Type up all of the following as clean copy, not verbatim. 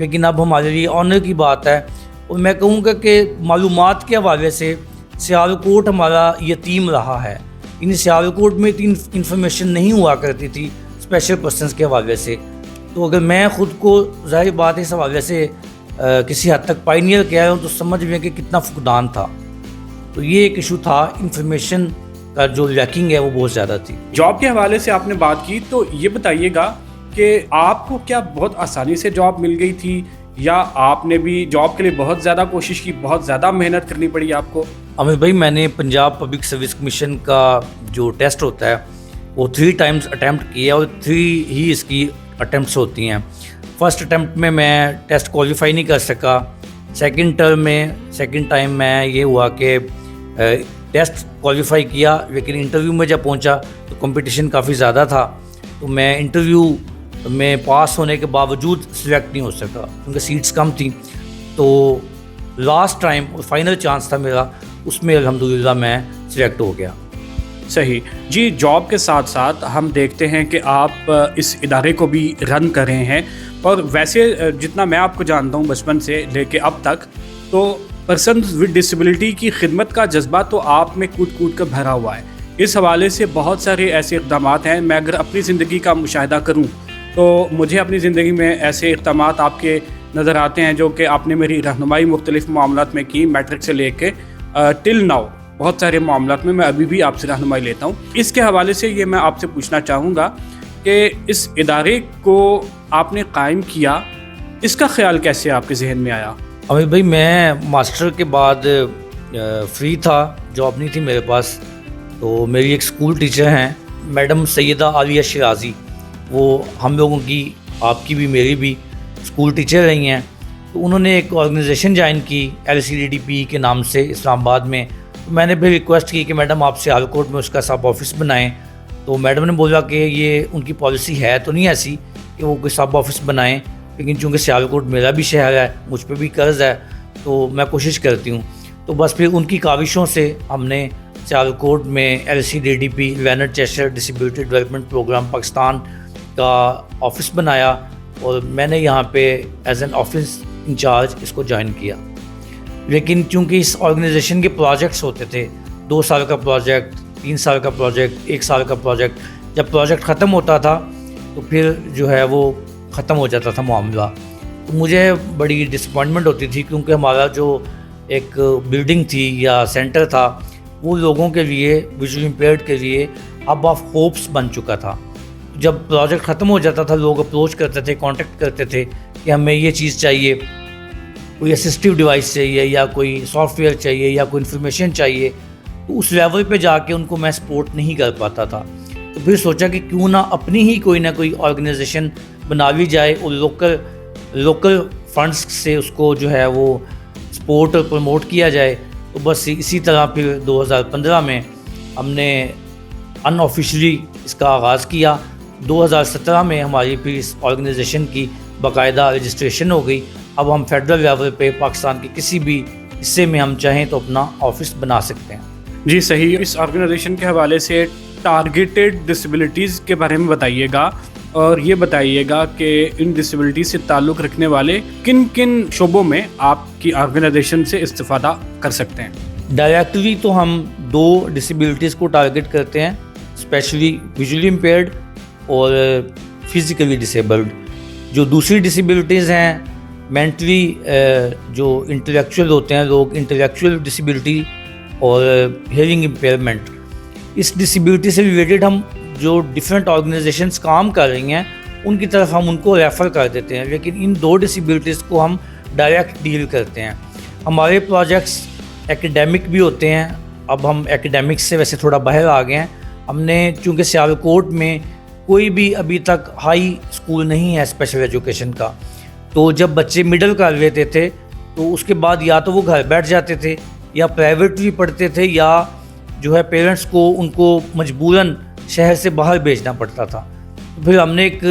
لیکن اب ہمارے لیے آنر کی بات ہے. اور میں کہوں گا کہ معلومات کے حوالے سے سیالکوٹ ہمارا یتیم رہا ہے. یعنی سیالکوٹ میں اتنی انفارمیشن نہیں ہوا کرتی تھی اسپیشل پرسنس کے حوالے سے. تو اگر میں خود کو ظاہر بات اس حوالے سے کسی حد تک پائنیئر کہہ رہا ہوں تو سمجھ میں کہ کتنا فقدان تھا. تو یہ ایک ایشو تھا, انفارمیشن کا جو لیکنگ ہے وہ بہت زیادہ تھی. جاب کے حوالے سے آپ نے بات کی, تو یہ بتائیے گا کہ آپ کو کیا بہت آسانی سے جاب مل گئی تھی, یا آپ نے بھی جاب کے لیے بہت زیادہ کوشش کی, بہت زیادہ محنت کرنی پڑی آپ کو؟ عامر بھائی, میں نے پنجاب پبلک سروس کمیشن کا جو ٹیسٹ ہوتا ہے وہ 3 ٹائمز اٹیمپٹ کیا, اور 3 ہی اس کی اٹیمپٹس ہوتی ہیں. فرسٹ اٹیمپٹ میں ٹیسٹ کوالیفائی نہیں کر سکا. سیکنڈ ٹائم میں یہ ہوا کہ ٹیسٹ کوالیفائی کیا, لیکن انٹرویو میں جب پہنچا تو کمپٹیشن کافی زیادہ تھا, تو میں انٹرویو میں پاس ہونے کے باوجود سلیکٹ نہیں ہو سکا کیونکہ سیٹس کم تھیں. تو لاسٹ ٹائم اور فائنل چانس تھا میرا, اس میں الحمدللہ میں سلیکٹ ہو گیا. صحیح جی. جاب کے ساتھ ساتھ ہم دیکھتے ہیں کہ آپ اس ادارے کو بھی رن کر رہے ہیں, اور ویسے جتنا میں آپ کو جانتا ہوں بچپن سے لے کے اب تک, تو پرسنز ود ڈسیبلٹی کی خدمت کا جذبہ تو آپ میں کود کود کر بھرا ہوا ہے. اس حوالے سے بہت سارے ایسے اقدامات ہیں. میں اگر اپنی زندگی کا مشاہدہ کروں تو مجھے اپنی زندگی میں ایسے اقدامات آپ کے نظر آتے ہیں جو کہ آپ نے میری رہنمائی مختلف معاملات میں کی, میٹرک سے لے کے ٹل ناؤ بہت سارے معاملات میں ابھی بھی آپ سے رہنمائی لیتا ہوں. اس کے حوالے سے یہ میں آپ سے پوچھنا چاہوں گا کہ اس ادارے کو آپ نے قائم کیا, اس کا خیال کیسے آپ کے ذہن میں آیا؟ عامر بھائی, میں ماسٹر کے بعد فری تھا, جاب نہیں تھی میرے پاس. تو میری ایک اسکول ٹیچر ہیں میڈم سیدہ عالیہ شرازی, وہ ہم لوگوں کی, آپ کی بھی میری بھی اسکول ٹیچر رہی ہیں. تو انہوں نے ایک آرگنائزیشن جوائن کی LCDDP کے نام سے اسلام آباد میں. تو میں نے پھر ریکویسٹ کی کہ میڈم آپ سیالکوٹ میں اس کا سب آفس بنائیں. تو میڈم نے بولا کہ یہ ان کی پالیسی ہے تو نہیں ایسی کہ وہ کوئی سب آفس بنائیں, لیکن چونکہ سیالکوٹ میرا بھی شہر ہے, مجھ پہ بھی قرض ہے, تو میں کوشش کرتی ہوں. تو بس پھر ان کی کاوشوں سے ہم نے سیالکوٹ میں LCDDP Leonard Cheshire disability development programme Pakistan کا آفس بنایا, اور میں نے یہاں پہ ایز این آفس انچارج اس کو جوائن کیا. لیکن چونکہ اس آرگنائزیشن کے پروجیکٹس ہوتے تھے, 2 سال کا پروجیکٹ, 3 سال کا پروجیکٹ, 1 سال کا پروجیکٹ, جب پروجیکٹ ختم ہوتا تھا تو پھر جو ہے وہ ختم ہو جاتا تھا معاملہ. تو مجھے بڑی ڈسپوائنٹمنٹ ہوتی تھی, کیونکہ ہمارا جو ایک بلڈنگ تھی یا سینٹر تھا وہ لوگوں کے لیے, ویژولی امپیئرڈ کے لیے ہب آف ہوپس بن چکا تھا. جب پروجیکٹ ختم ہو جاتا تھا لوگ اپروچ کرتے تھے, کانٹیکٹ کرتے تھے کہ ہمیں یہ چیز چاہیے, کوئی اسسٹیو ڈیوائس چاہیے, یا کوئی سافٹ ویئر چاہیے, یا کوئی انفارمیشن چاہیے. تو اس لیول پہ جا کے ان کو میں سپورٹ نہیں کر پاتا تھا. تو پھر سوچا کہ کیوں نہ اپنی ہی کوئی نہ کوئی آرگنائزیشن بنا لی جائے, اور لوکل فنڈس سے اس کو جو ہے وہ سپورٹ اور پروموٹ کیا جائے. تو بس اسی طرح پھر 2015 میں ہم نے ان آفیشلی اس کا آغاز کیا. 2017 میں ہماری پھر اس آرگنائزیشن کی باقاعدہ رجسٹریشن ہو گئی. اب ہم فیڈرل لیول پہ پاکستان کے کسی بھی حصے میں ہم چاہیں تو اپنا آفس بنا سکتے ہیں. جی صحیح. اس آرگنائزیشن کے حوالے سے ٹارگیٹڈ ڈسیبلٹیز کے بارے میں بتائیے گا, اور یہ بتائیے گا کہ ان ڈسیبلٹی سے تعلق رکھنے والے کن کن شعبوں میں آپ کی آرگنائزیشن سے استفادہ کر سکتے ہیں. ڈائریکٹلی تو ہم 2 ڈسیبلٹیز کو ٹارگیٹ کرتے ہیں, اسپیشلی ویژولی امپیئرڈ اور فزیکلی ڈسیبلڈ. جو دوسری ڈسیبلٹیز ہیں مینٹلی, جو انٹلیکچوئل ہوتے ہیں لوگ, انٹلیکچوئل ڈسیبلٹی اور ہیئرنگ امپیئرمنٹ. اس ڈسیبلٹی سے ریلیٹڈ ہم جو ڈفرینٹ آرگنائزیشنس کام کر رہی ہیں ان کی طرف ہم ان کو ریفر کر دیتے ہیں, لیکن ان 2 ڈسیبلٹیز کو ہم ڈائریکٹ ڈیل کرتے ہیں. ہمارے پروجیکٹس ایکیڈیمک بھی ہوتے ہیں. اب ہم ایکیڈیمکس سے ویسے تھوڑا باہر آ گئے ہیں. ہم نے چونکہ سیالکوٹ میں کوئی بھی ابھی تک ہائی اسکول نہیں ہے اسپیشل ایجوکیشن کا, تو جب بچے مڈل کر لیتے تھے تو اس کے بعد یا تو وہ گھر بیٹھ جاتے تھے, یا پرائیویٹلی پڑھتے تھے, یا جو ہے پیرنٹس کو ان کو مجبوراً شہر سے باہر بھیجنا پڑتا تھا. تو پھر ہم نے ایک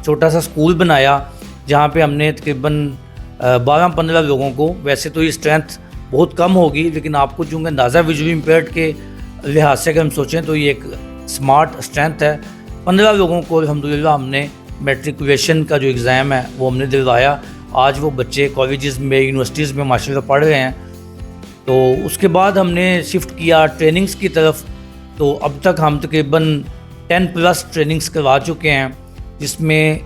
چھوٹا سا اسکول بنایا جہاں پہ ہم نے تقریباً 12-15 لوگوں کو, ویسے تو یہ اسٹرینتھ بہت کم ہوگی لیکن آپ کو چونکہ اندازہ ویژولی امپیئرڈ کے لحاظ سے اگر ہم سوچیں تو یہ ایک اسمارٹ اسٹرینتھ ہے. 15 لوگوں کو الحمدللہ ہم نے میٹریکولیشن کا جو ایگزام ہے وہ ہم نے دلوایا. آج وہ بچے کالجز میں یونیورسٹیز میں ماشاءاللہ پڑھ رہے ہیں. تو اس کے بعد ہم نے شفٹ کیا ٹریننگز کی طرف. تو اب تک ہم تقریباً 10+ ٹریننگز کروا چکے ہیں, جس میں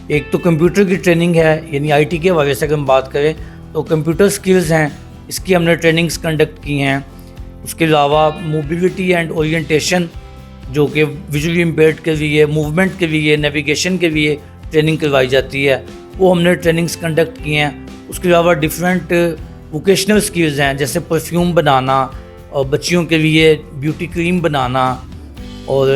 ایک تو کمپیوٹر کی ٹریننگ ہے, یعنی آئی ٹی کے حوالے سے اگر ہم بات کریں تو کمپیوٹر سکلز ہیں, اس کی ہم نے ٹریننگز کنڈکٹ کی ہیں. اس کے علاوہ موبیلٹی اینڈ اورینٹیشن جو کہ ویژولی امپیئرڈ کے لیے, موومنٹ کے لیے, نیویگیشن کے لیے ٹریننگ کروائی جاتی ہے, وہ ہم نے ٹریننگز کنڈکٹ کی ہیں. اس کے علاوہ ڈفرینٹ ووکیشنل سکلز ہیں, جیسے پرفیوم بنانا, اور بچیوں کے لیے بیوٹی کریم بنانا, اور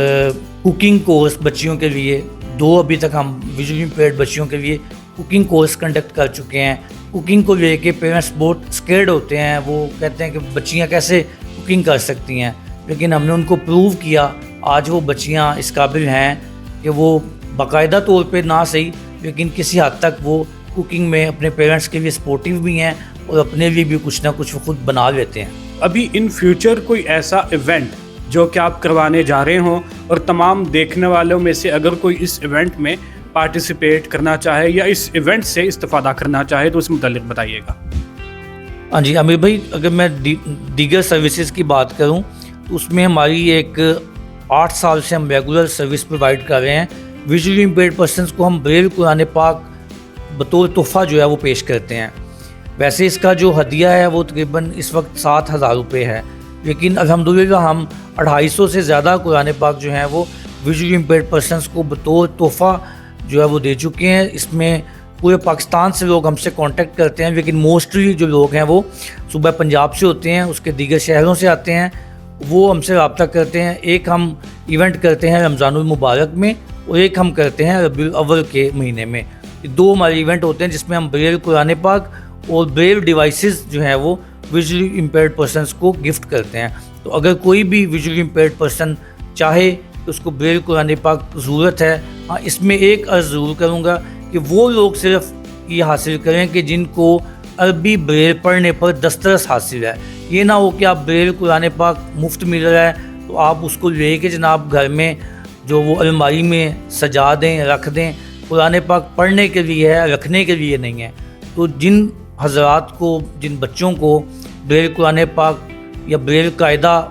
کوکنگ کورس بچیوں کے لیے 2 ابھی تک ہم ویژولی امپیئرڈ بچیوں کے لیے کوکنگ کورس کنڈکٹ کر چکے ہیں. کوکنگ کو لے کے پیرنٹس بہت اسکیئرڈ ہوتے ہیں, وہ کہتے ہیں کہ بچیاں کیسے کوکنگ کر سکتی ہیں, لیکن ہم نے ان کو پروو کیا. آج وہ بچیاں اس قابل ہیں کہ وہ باقاعدہ طور پہ نہ صحیح لیکن کسی حد تک وہ کوکنگ میں اپنے پیرنٹس کے لیے سپورٹیو بھی ہیں, اور اپنے لیے بھی کچھ نہ کچھ خود بنا لیتے ہیں. ابھی ان فیوچر کوئی ایسا ایونٹ جو کہ آپ کروانے جا رہے ہوں, اور تمام دیکھنے والوں میں سے اگر کوئی اس ایونٹ میں پارٹیسپیٹ کرنا چاہے یا اس ایونٹ سے استفادہ کرنا چاہے تو اس متعلق بتائیے گا. ہاں جی عامر بھائی, اگر میں دیگر سروسز کی بات کروں تو اس میں ہماری ایک 8 سال سے ہم ریگولر سروس پرووائڈ کر رہے ہیں. ویژولی امپیئرڈ پرسنس کو ہم بریل قرآن پاک بطور تحفہ جو ہے وہ پیش کرتے ہیں. ویسے اس کا جو ہدیہ ہے وہ تقریباً اس وقت 7,000 روپے ہے, لیکن الحمدللہ ہم 250 سے زیادہ قرآن پاک جو ہیں وہ ویژولی امپیئرڈ پرسنس کو بطور تحفہ جو ہے وہ دے چکے ہیں. اس میں پورے پاکستان سے لوگ ہم سے کانٹیکٹ کرتے ہیں, لیکن موسٹلی جو لوگ ہیں وہ صوبہ پنجاب سے ہوتے ہیں, اس کے دیگر شہروں سے آتے ہیں, وہ ہم سے رابطہ کرتے ہیں. ایک ہم ایونٹ کرتے ہیں رمضان المبارک میں, اور ایک ہم کرتے ہیں ربیع الاول کے مہینے میں. 2 ہمارے ایونٹ ہوتے ہیں جس میں ہم بریل قرآن پاک اور بریل ڈیوائسز جو ہیں وہ ویژولی امپیئرڈ پرسنس کو گفٹ کرتے ہیں. تو اگر کوئی بھی ویژولی امپیئرڈ پرسن چاہے کہ اس کو بریل قرآن پاک ضرورت ہے, ہاں اس میں ایک عرض ضرور کروں گا کہ وہ لوگ صرف یہ حاصل کریں کہ جن کو عربی بریل پڑھنے پر دسترس حاصل ہے. یہ نہ ہو کہ آپ بریل قرآن پاک مفت مل رہا ہے تو آپ اس کو لے کے جناب گھر میں جو وہ الماری میں سجا دیں, رکھ دیں. قرآن پاک پڑھنے کے لیے ہے, رکھنے کے لیے نہیں ہے. تو جن حضرات کو, جن بچوں کو بریل قرآن پاک یا بریل قاعدہ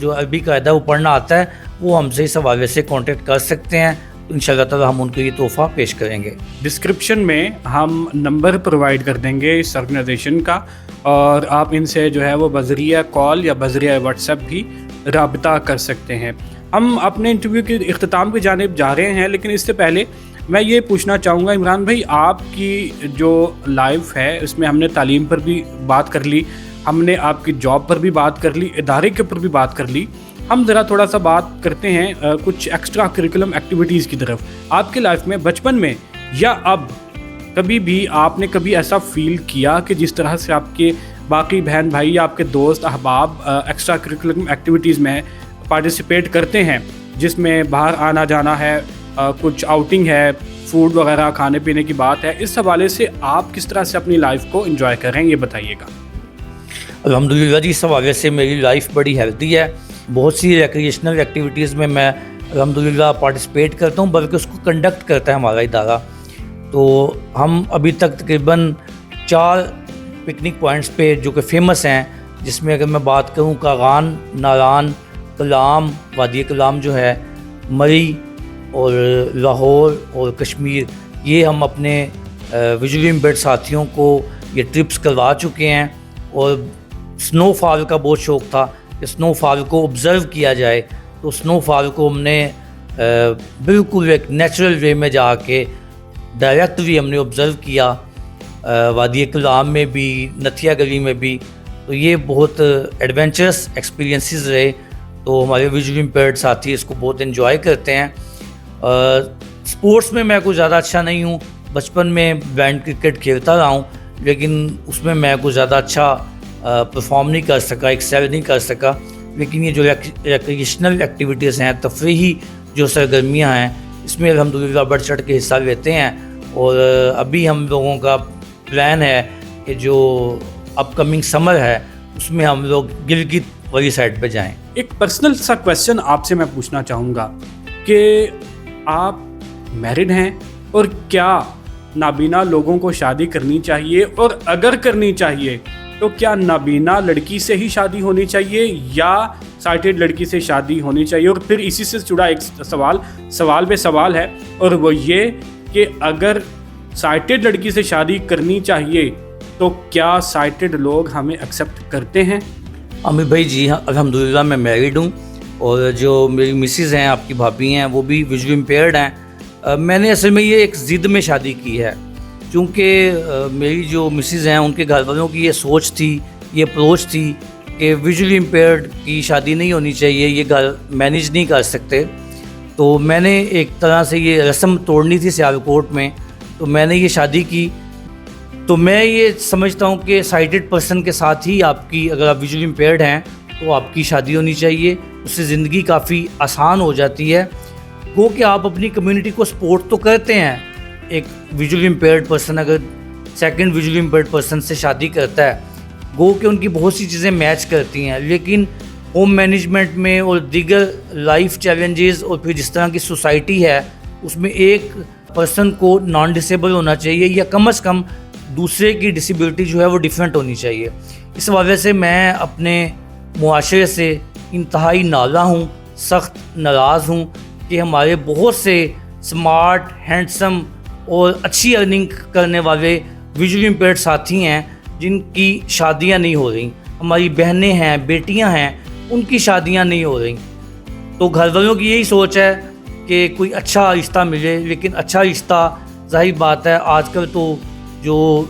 جو عربی قاعدہ وہ پڑھنا آتا ہے, وہ ہم سے اس حوالے سے کانٹیکٹ کر سکتے ہیں. تو ان شاء اللہ تعالیٰ ہم ان کے لیے تحفہ پیش کریں گے. ڈسکرپشن میں ہم نمبر پرووائڈ کر دیں گے اس آرگنائزیشن کا, اور آپ ان سے جو ہے وہ بذریعہ کال یا بذریعہ واٹس ایپ بھی رابطہ کر سکتے ہیں. ہم اپنے انٹرویو کے اختتام کی جانب جا رہے ہیں, لیکن اس سے پہلے میں یہ پوچھنا چاہوں گا عمران بھائی, آپ کی جو لائف ہے اس میں ہم نے تعلیم پر بھی بات کر لی, ہم نے آپ کی جاب پر بھی بات کر لی, ادارے کے اوپر بھی بات کر لی. ہم ذرا تھوڑا سا بات کرتے ہیں کچھ ایکسٹرا کریکولم ایکٹیویٹیز کی طرف. آپ کی لائف میں بچپن میں یا اب کبھی بھی آپ نے کبھی ایسا فیل کیا کہ جس طرح سے آپ کے باقی بہن بھائی یا آپ کے دوست احباب ایکسٹرا کریکولم ایکٹیویٹیز میں پارٹیسپیٹ کرتے ہیں, جس میں باہر آنا جانا ہے, کچھ آؤٹنگ ہے, فوڈ وغیرہ کھانے پینے کی بات ہے, اس حوالے سے آپ کس طرح سے اپنی لائف کو انجوائے کر رہے ہیں, یہ بتائیے گا. الحمدللہ جی, اس حوالے سے میری لائف بڑی ہیلتھی ہے. بہت سی ریکریشنل ایکٹیویٹیز میں الحمدللہ پارٹیسپیٹ کرتا ہوں, بلکہ اس کو کنڈکٹ کرتا ہے ہمارا ادارہ. تو ہم ابھی تک تقریباً 4 پکنک پوائنٹس پہ جو کہ فیمس ہیں, جس میں اگر میں بات کروں کاغان, ناران, کلام, وادی کلام جو ہے, مری اور لاہور اور کشمیر, یہ ہم اپنے ویژولی امپیئرڈ ساتھیوں کو یہ ٹرپس کروا چکے ہیں. اور سنو فال کا بہت شوق تھا کہ سنو فال کو آبزرو کیا جائے, تو سنو فال کو ہم نے بالکل ایک نیچرل وے میں جا کے ڈائریکٹلی ہم نے آبزرو کیا, وادی کلام میں بھی, نتھیا گلی میں بھی. تو یہ بہت ایڈونچرس ایکسپیرینسز رہے. تو ہمارے ویژولی امپیئرڈ ساتھی اس کو بہت انجوائے کرتے ہیں. اسپورٹس میں کچھ زیادہ اچھا نہیں ہوں, بچپن میں بینڈ کرکٹ کھیلتا رہا ہوں, لیکن اس میں کچھ زیادہ اچھا پرفارم نہیں کر سکا, ایکسیل نہیں کر سکا. لیکن یہ جو ریکریشنل ایکٹیویٹیز ہیں, تفریحی جو سرگرمیاں ہیں, اس میں الحمدللہ بڑھ چڑھ کے حصہ لیتے ہیں. اور ابھی ہم لوگوں کا پلان ہے کہ جو اپ کمنگ سمر ہے اس میں ہم لوگ گلگت والی سائڈ پہ جائیں. ایک پرسنل سا کویسچن آپ سے میں پوچھنا چاہوں گا کہ آپ میرڈ ہیں, اور کیا نابینا لوگوں کو شادی کرنی چاہیے، اور اگر کرنی چاہیے تو کیا نابینا لڑکی سے ہی شادی ہونی چاہیے یا سائٹڈ لڑکی سے شادی ہونی چاہیے؟ اور پھر اسی سے جڑا ایک سوال پہ سوال ہے، اور وہ یہ کہ اگر سائٹڈ لڑکی سے شادی کرنی چاہیے تو کیا سائٹڈ لوگ ہمیں ایکسیپٹ کرتے ہیں؟ عامر بھائی جی ہاں، الحمدللہ میں میرڈ ہوں، اور جو میری مسز ہیں، آپ کی بھابھی ہیں، وہ بھی ویژولی امپیئرڈ ہیں۔ میں نے اصل میں یہ ایک ضد میں شادی کی ہے، چونکہ میری جو مسز ہیں ان کے گھر والوں کی یہ سوچ تھی، یہ اپروچ تھی کہ ویژولی امپیئرڈ کی شادی نہیں ہونی چاہیے، یہ گھر مینیج نہیں کر سکتے۔ تو میں نے ایک طرح سے یہ رسم توڑنی تھی سیالکوٹ میں، تو میں نے یہ شادی کی۔ تو میں یہ سمجھتا ہوں کہ سائٹڈ پرسن کے ساتھ ہی آپ کی، اگر آپ ویژولی امپیئرڈ ہیں تو آپ کی شادی ہونی چاہیے، اس سے زندگی کافی آسان ہو جاتی ہے۔ گو کہ آپ اپنی کمیونٹی کو سپورٹ تو کرتے ہیں، ایک ویژولی امپیئرڈ پرسن اگر سیکنڈ ویژولی امپیئرڈ پرسن سے شادی کرتا ہے، گو کہ ان کی بہت سی چیزیں میچ کرتی ہیں، لیکن ہوم مینجمنٹ میں اور دیگر لائف چیلنجز اور پھر جس طرح کی سوسائٹی ہے اس میں ایک پرسن کو نان ڈسیبل ہونا چاہیے، یا کم از کم دوسرے کی ڈسیبلٹی جو ہے وہ ڈیفرنٹ ہونی چاہیے۔ اس حوالے سے میں اپنے معاشرے سے انتہائی ناراض ہوں، سخت ناراض ہوں کہ ہمارے بہت سے سمارٹ، ہینڈسم اور اچھی ارننگ کرنے والے ویژولی امپیئرڈ ساتھی ہیں جن کی شادیاں نہیں ہو رہی، ہماری بہنیں ہیں، بیٹیاں ہیں، ان کی شادیاں نہیں ہو رہی۔ تو گھر والوں کی یہی سوچ ہے کہ کوئی اچھا رشتہ ملے، لیکن اچھا رشتہ ظاہر بات ہے آج کل تو جو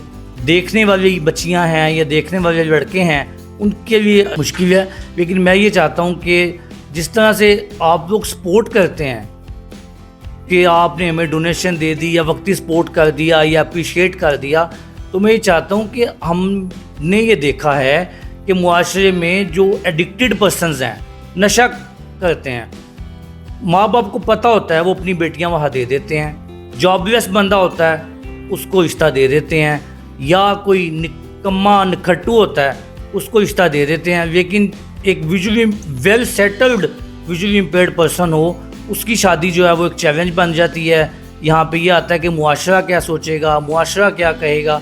دیکھنے والی بچیاں ہیں یا دیکھنے والے لڑکے ہیں ان کے لیے مشکل ہے۔ لیکن میں یہ چاہتا ہوں کہ جس طرح سے آپ لوگ سپورٹ کرتے ہیں کہ آپ نے ہمیں ڈونیشن دے دی یا وقتی سپورٹ کر دیا یا اپریشیٹ کر دیا، تو میں یہ چاہتا ہوں کہ ہم نے یہ دیکھا ہے کہ معاشرے میں جو ایڈکٹڈ پرسنز ہیں، نشہ کرتے ہیں، ماں باپ کو پتہ ہوتا ہے وہ اپنی بیٹیاں وہاں دے دیتے ہیں، جاب لیس بندہ ہوتا ہے اس کو رشتہ دے دیتے ہیں، یا کوئی نکما نکھٹو ہوتا ہے اس کو رشتہ دے دیتے ہیں۔ لیکن ایک visually well settled visually impaired person ہو، اس کی شادی جو ہے وہ ایک چیلنج بن جاتی ہے۔ یہاں پہ یہ آتا ہے کہ معاشرہ کیا سوچے گا، معاشرہ کیا کہے گا۔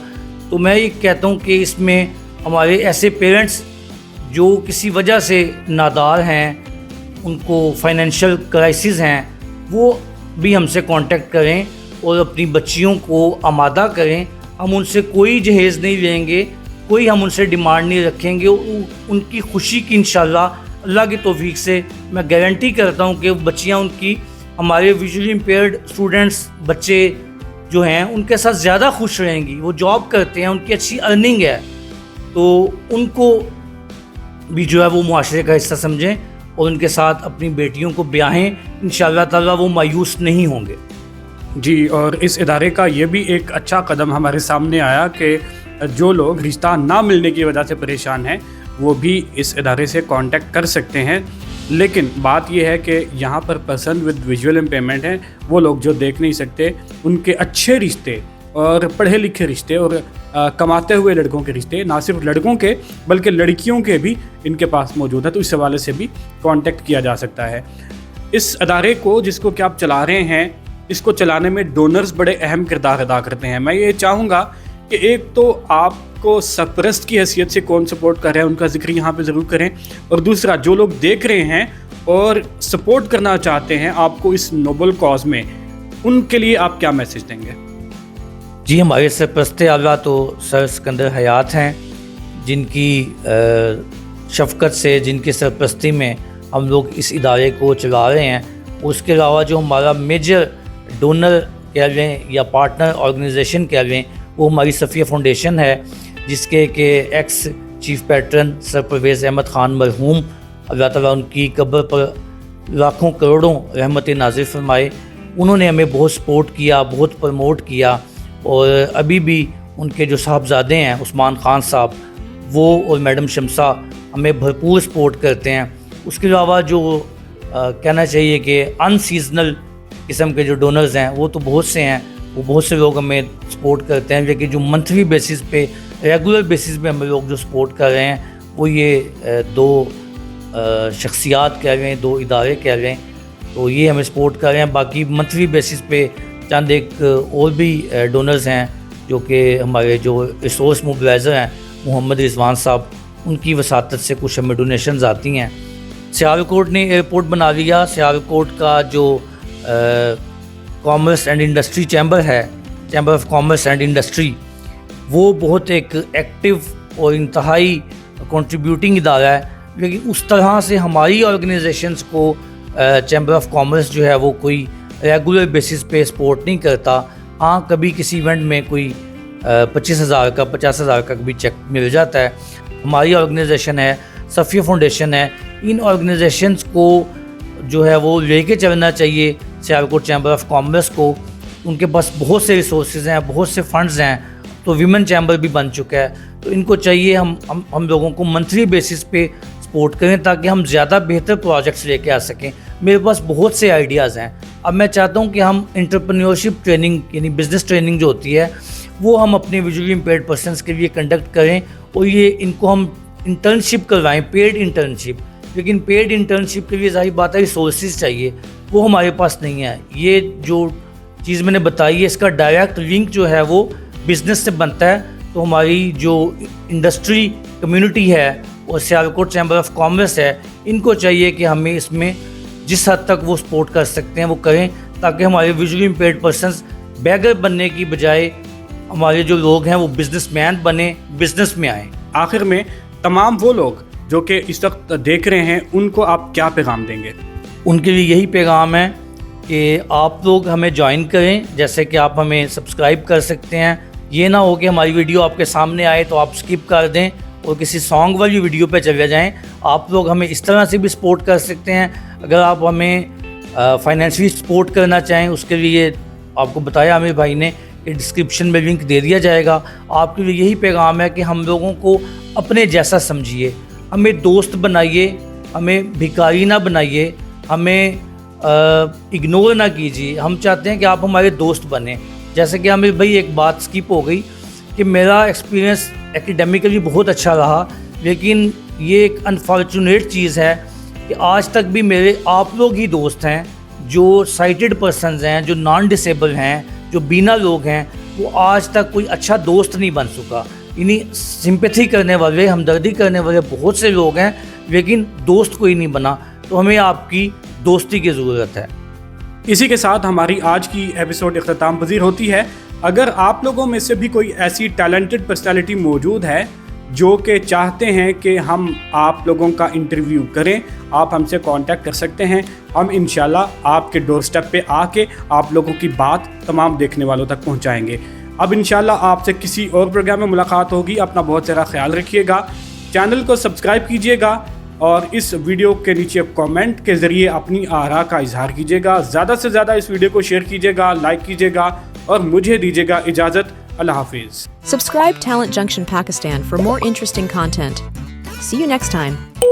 تو میں یہ کہتا ہوں کہ اس میں ہمارے ایسے پیرنٹس جو کسی وجہ سے نادار ہیں، ان کو فائنینشیل کرائسس ہیں، وہ بھی ہم سے کانٹیکٹ کریں اور اپنی بچیوں کو آمادہ کریں۔ ہم ان سے کوئی جہیز نہیں لیں گے، کوئی ہم ان سے ڈیمانڈ نہیں رکھیں گے۔ ان کی خوشی کی انشاءاللہ اللہ کی توفیق سے میں گارنٹی کرتا ہوں کہ بچیاں ان کی، ہمارے ویژولی امپیئرڈ اسٹوڈنٹس بچے جو ہیں ان کے ساتھ زیادہ خوش رہیں گی۔ وہ جاب کرتے ہیں، ان کی اچھی ارننگ ہے، تو ان کو بھی جو ہے وہ معاشرے کا حصہ سمجھیں اور ان کے ساتھ اپنی بیٹیوں کو بیاہیں، انشاءاللہ تعالیٰ وہ مایوس نہیں ہوں گے۔ جی، اور اس ادارے کا یہ بھی ایک اچھا قدم ہمارے سامنے آیا کہ جو لوگ رشتہ نہ ملنے کی وجہ سے پریشان ہیں وہ بھی اس ادارے سے کانٹیکٹ کر سکتے ہیں۔ لیکن بات یہ ہے کہ یہاں پر پرسن ود ویژول امپیئرمنٹ ہیں، وہ لوگ جو دیکھ نہیں سکتے، ان کے اچھے رشتے اور پڑھے لکھے رشتے اور کماتے ہوئے لڑکوں کے رشتے، نہ صرف لڑکوں کے بلکہ لڑکیوں کے بھی ان کے پاس موجود ہے، تو اس حوالے سے بھی کانٹیکٹ کیا جا سکتا ہے۔ اس ادارے کو جس کو کہ آپ چلا رہے ہیں، اس کو چلانے میں ڈونرز بڑے اہم کردار ادا کرتے ہیں۔ میں یہ چاہوں گا کہ ایک تو آپ کو سرپرست کی حیثیت سے کون سپورٹ کر رہے ہیں ان کا ذکر یہاں پہ ضرور کریں، اور دوسرا جو لوگ دیکھ رہے ہیں اور سپورٹ کرنا چاہتے ہیں آپ کو اس نوبل کاز میں، ان کے لیے آپ کیا میسج دیں گے؟ جی، ہمارے سرپرست اعلیٰ تو سر سکندر حیات ہیں، جن کی شفقت سے، جن کی سرپرستی میں ہم لوگ اس ادارے کو چلا رہے ہیں۔ اس کے علاوہ جو ہمارا میجر ڈونر کہہ لیں یا پارٹنر آرگنائزیشن کہہ لیں، وہ ہماری صفیہ فاؤنڈیشن ہے، جس کے کہ ایکس چیف پیٹرن سر پرویز احمد خان مرحوم، اللہ تعالیٰ ان کی قبر پر لاکھوں کروڑوں رحمت نازل فرمائے، انہوں نے ہمیں بہت سپورٹ کیا، بہت پروموٹ کیا، اور ابھی بھی ان کے جو صاحبزادے ہیں عثمان خان صاحب، وہ اور میڈم شمسہ ہمیں بھرپور سپورٹ کرتے ہیں۔ اس کے علاوہ جو کہنا چاہیے کہ ان سیزنل قسم کے جو ڈونرز ہیں وہ تو بہت سے ہیں، وہ بہت سے لوگ ہمیں سپورٹ کرتے ہیں، لیکن جو منتھلی بیسس پہ، ریگولر بیسس پہ ہمیں لوگ جو سپورٹ کر رہے ہیں وہ یہ دو شخصیات کہہ رہے ہیں، دو ادارے کہہ رہے ہیں، تو یہ ہمیں سپورٹ کر رہے ہیں۔ باقی منتھلی بیسس پہ چند ایک اور بھی ڈونرز ہیں جو کہ ہمارے جو ریسورس موبلائزر ہیں محمد رضوان صاحب، ان کی وساطت سے کچھ ہمیں ڈونیشنز آتی ہیں. سیالکوٹ نے ایئرپورٹ بنا لیا. سیالکوٹ کا جو کامرس اینڈ انڈسٹری چیمبر ہے، chamber of commerce and industry, وہ بہت ایک ایکٹیو اور انتہائی کنٹریبیوٹنگ ادارہ ہے. لیکن اس طرح سے ہماری آرگنائزیشنز کو چیمبر آف کامرس جو ہے وہ کوئی ریگولر بیسس پہ سپورٹ نہیں کرتا. ہاں کبھی کسی ایونٹ میں کوئی 25,000 کا 50,000 کا بھی چیک مل جاتا ہے. ہماری آرگنائزیشن ہے، صفیہ فاؤنڈیشن ہے، ان آرگنائزیشنز کو جو ہے وہ لے کے چلنا چاہیے سیالکوٹ چیمبر آف کامرس کو. ان کے پاس بہت سے ریسورسز ہیں، بہت سے فنڈز ہیں. تو ویمن چیمبر بھی بن چکا ہے. تو ان کو چاہیے ہم لوگوں کو منتھلی بیسس پہ سپورٹ کریں تاکہ ہم زیادہ بہتر پروجیکٹس لے کے آ سکیں. میرے پاس بہت سے آئیڈیاز ہیں. اب میں چاہتا ہوں کہ ہم انٹرپرینیورشپ ٹریننگ یعنی بزنس ٹریننگ جو ہوتی ہے وہ ہم اپنے ویژولی امپیئرڈ پرسنس کے لیے کنڈکٹ کریں، اور یہ ان کو ہم انٹرنشپ کروائیں، پیڈ انٹرنشپ. لیکن پیڈ انٹرنشپ کے لیے ظاہر بات ہے ریسورسز چاہیے، وہ ہمارے پاس نہیں ہے. یہ جو چیز میں نے بتائی ہے اس کا ڈائریکٹ لنک جو ہے وہ بزنس سے بنتا ہے. تو ہماری جو انڈسٹری کمیونٹی ہے اور سیالکوٹ چیمبر آف کامرس ہے، ان کو چاہیے کہ ہمیں اس میں جس حد تک وہ سپورٹ کر سکتے ہیں وہ کریں تاکہ ہمارے ویژولی امپیئرڈ پرسنز بیگر بننے کی بجائے ہمارے جو لوگ ہیں وہ بزنس مین بنے، بزنس میں آئیں. آخر میں تمام وہ لوگ جو کہ اس وقت دیکھ رہے ہیں ان کو آپ کیا پیغام دیں گے؟ ان کے لیے یہی پیغام ہے کہ آپ لوگ ہمیں جوائن کریں. جیسے کہ آپ ہمیں سبسکرائب کر سکتے ہیں. یہ نہ ہو کہ ہماری ویڈیو آپ کے سامنے آئے تو آپ سکپ کر دیں اور کسی سانگ والی ویڈیو پہ چلے جائیں. آپ لوگ ہمیں اس طرح سے بھی سپورٹ کر سکتے ہیں. اگر آپ ہمیں فائنینشلی سپورٹ کرنا چاہیں اس کے لیے آپ کو بتایا عامر بھائی نے کہ ڈسکرپشن میں لنک دے دیا جائے گا. آپ کے لیے یہی پیغام ہے کہ ہم لوگوں کو اپنے جیسا سمجھیے، ہمیں دوست بنائیے، ہمیں بھکاری نہ بنائیے، ہمیں اگنور نہ کیجیے. ہم چاہتے ہیں کہ آپ ہمارے دوست بنیں. جیسے کہ عامر بھائی ایک بات سکپ ہو گئی کہ میرا ایکسپیرینس ایکیڈیمیکلی بہت اچھا رہا، لیکن یہ ایک انفارچونیٹ چیز ہے کہ آج تک بھی میرے آپ لوگ ہی دوست ہیں جو سائٹڈ پرسنز ہیں، جو نان ڈسیبل ہیں، جو بینا لوگ ہیں. وہ آج تک کوئی اچھا دوست نہیں بن سکا. یعنی سمپیتھی کرنے والے، ہمدردی کرنے والے بہت سے لوگ ہیں لیکن دوست کوئی نہیں بنا. تو ہمیں آپ کی دوستی کی ضرورت ہے. اسی کے ساتھ ہماری آج کی ایپیسوڈ اختتام پذیر ہوتی ہے. اگر آپ لوگوں میں سے بھی کوئی ایسی ٹیلنٹڈ پرسنالٹی موجود ہے جو کہ چاہتے ہیں کہ ہم آپ لوگوں کا انٹرویو کریں، آپ ہم سے کانٹیکٹ کر سکتے ہیں. ہم انشاءاللہ آپ کے ڈور سٹیپ پہ آ کے آپ لوگوں کی بات تمام دیکھنے والوں تک پہنچائیں گے. اب انشاءاللہ آپ سے کسی اور پروگرام میں ملاقات ہوگی. اپنا بہت سارا خیال رکھیے گا. چینل کو سبسکرائب کیجیے گا اور اس ویڈیو کے نیچے کامنٹ کے ذریعے اپنی آراء کا اظہار کیجیے گا. زیادہ سے زیادہ اس ویڈیو کو شیئر کیجیے گا، لائک کیجیے گا اور مجھے دیجیے گا اجازت. اللہ حافظ. Subscribe Talent Junction Pakistan for more interesting content. See you next time.